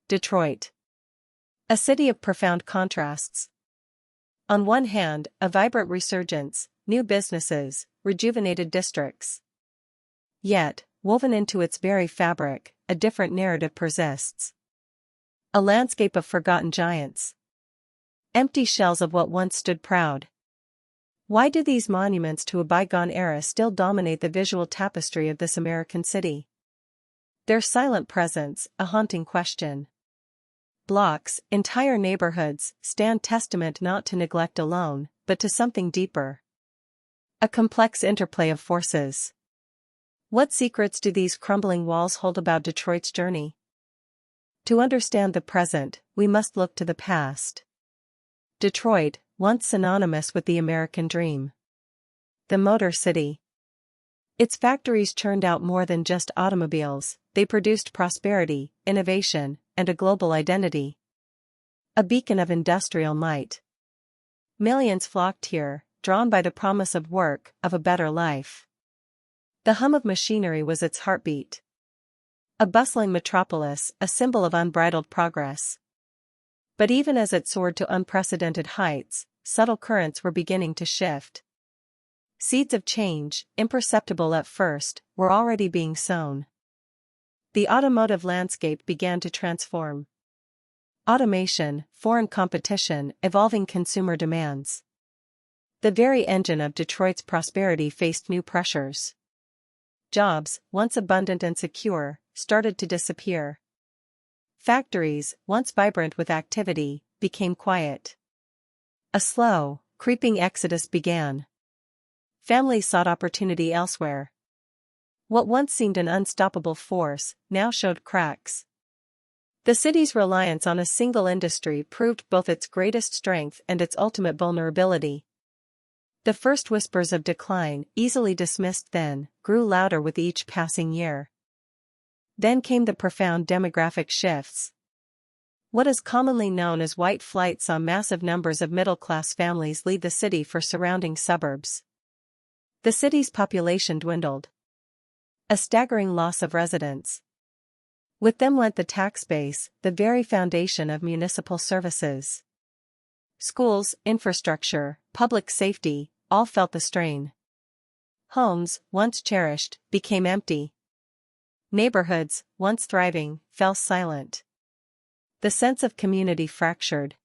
Detroit. A city of profound contrasts. On one hand, a vibrant resurgence, new businesses, rejuvenated districts. Yet, woven into its very fabric, a different narrative persists. A landscape of forgotten giants. Empty shells of what once stood proud. Why do these monuments to a bygone era still dominate the visual tapestry of this American city? Their silent presence, a haunting question. Blocks, entire neighborhoods, stand testament not to neglect alone, but to something deeper. A complex interplay of forces. What secrets do these crumbling walls hold about Detroit's journey? To understand the present, we must look to the past. Detroit, once synonymous with the American dream. The Motor City. Its factories churned out more than just automobiles, they produced prosperity, innovation, and a global identity. A beacon of industrial might. Millions flocked here, drawn by the promise of work, of a better life. The hum of machinery was its heartbeat. A bustling metropolis, a symbol of unbridled progress. But even as it soared to unprecedented heights, subtle currents were beginning to shift. Seeds of change, imperceptible at first, were already being sown. The automotive landscape began to transform. Automation, foreign competition, evolving consumer demands. The very engine of Detroit's prosperity faced new pressures. Jobs, once abundant and secure, started to disappear. Factories, once vibrant with activity, became quiet. A slow, creeping exodus began. Families sought opportunity elsewhere. What once seemed an unstoppable force, now showed cracks. The city's reliance on a single industry proved both its greatest strength and its ultimate vulnerability. The first whispers of decline, easily dismissed then, grew louder with each passing year. Then came the profound demographic shifts. What is commonly known as white flight saw massive numbers of middle-class families leave the city for surrounding suburbs. The city's population dwindled. A staggering loss of residents. With them went the tax base, the very foundation of municipal services. Schools, infrastructure, public safety, all felt the strain. Homes, once cherished, became empty. Neighborhoods, once thriving, fell silent. The sense of community fractured.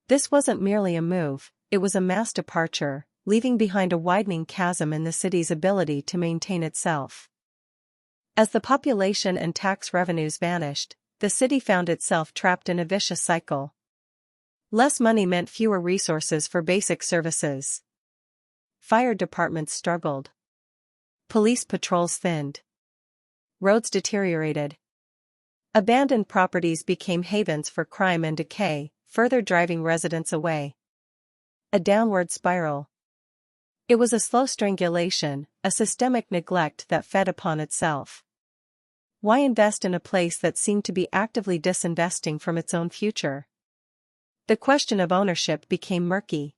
This wasn't merely a move, it was a mass departure, leaving behind a widening chasm in the city's ability to maintain itself. As the population and tax revenues vanished, the city found itself trapped in a vicious cycle. Less money meant fewer resources for basic services. Fire departments struggled. Police patrols thinned. Roads deteriorated. Abandoned properties became havens for crime and decay, further driving residents away. A downward spiral. It was a slow strangulation, a systemic neglect that fed upon itself. Why invest in a place that seemed to be actively disinvesting from its own future? The question of ownership became murky.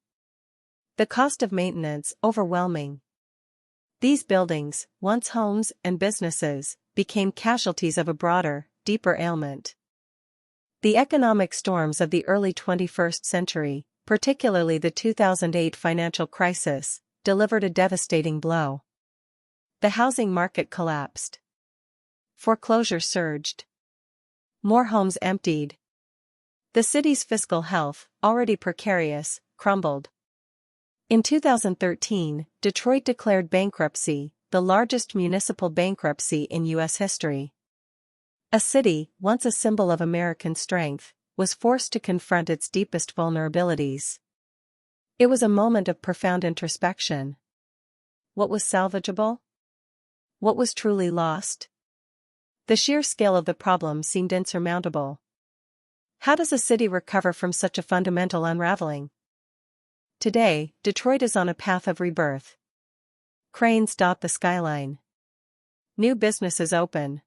The cost of maintenance overwhelming. These buildings, once homes and businesses, became casualties of a broader, deeper ailment. The economic storms of the early 21st century, particularly the 2008 financial crisis, delivered a devastating blow. The housing market collapsed. Foreclosures surged. More homes emptied. The city's fiscal health, already precarious, crumbled. In 2013, Detroit declared bankruptcy, the largest municipal bankruptcy in U.S. history. A city, once a symbol of American strength, was forced to confront its deepest vulnerabilities. It was a moment of profound introspection. What was salvageable? What was truly lost? The sheer scale of the problem seemed insurmountable. How does a city recover from such a fundamental unraveling? Today, Detroit is on a path of rebirth. Cranes dot the skyline. New businesses open.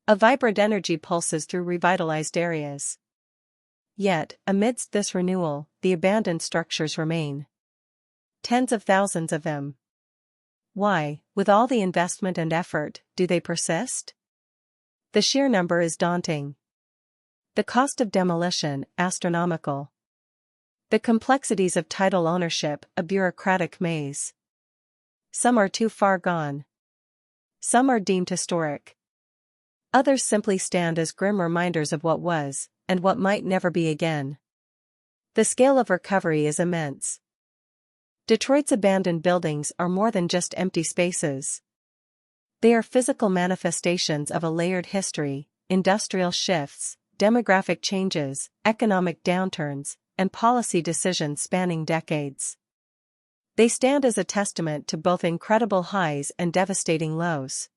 A vibrant energy pulses through revitalized areas. Yet, amidst this renewal, the abandoned structures remain. Tens of thousands of them. Why, with all the investment and effort, do they persist? The sheer number is daunting. The cost of demolition, astronomical. The complexities of title ownership, a bureaucratic maze. Some are too far gone. Some are deemed historic. Others simply stand as grim reminders of what was, and what might never be again. The scale of recovery is immense. Detroit's abandoned buildings are more than just empty spaces. They are physical manifestations of a layered history, industrial shifts, demographic changes, economic downturns, and policy decisions spanning decades. They stand as a testament to both incredible highs and devastating lows.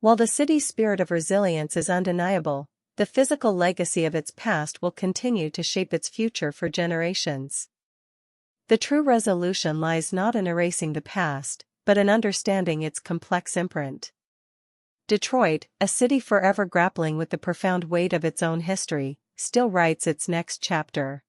While the city's spirit of resilience is undeniable, the physical legacy of its past will continue to shape its future for generations. The true resolution lies not in erasing the past, but in understanding its complex imprint. Detroit, a city forever grappling with the profound weight of its own history, still writes its next chapter.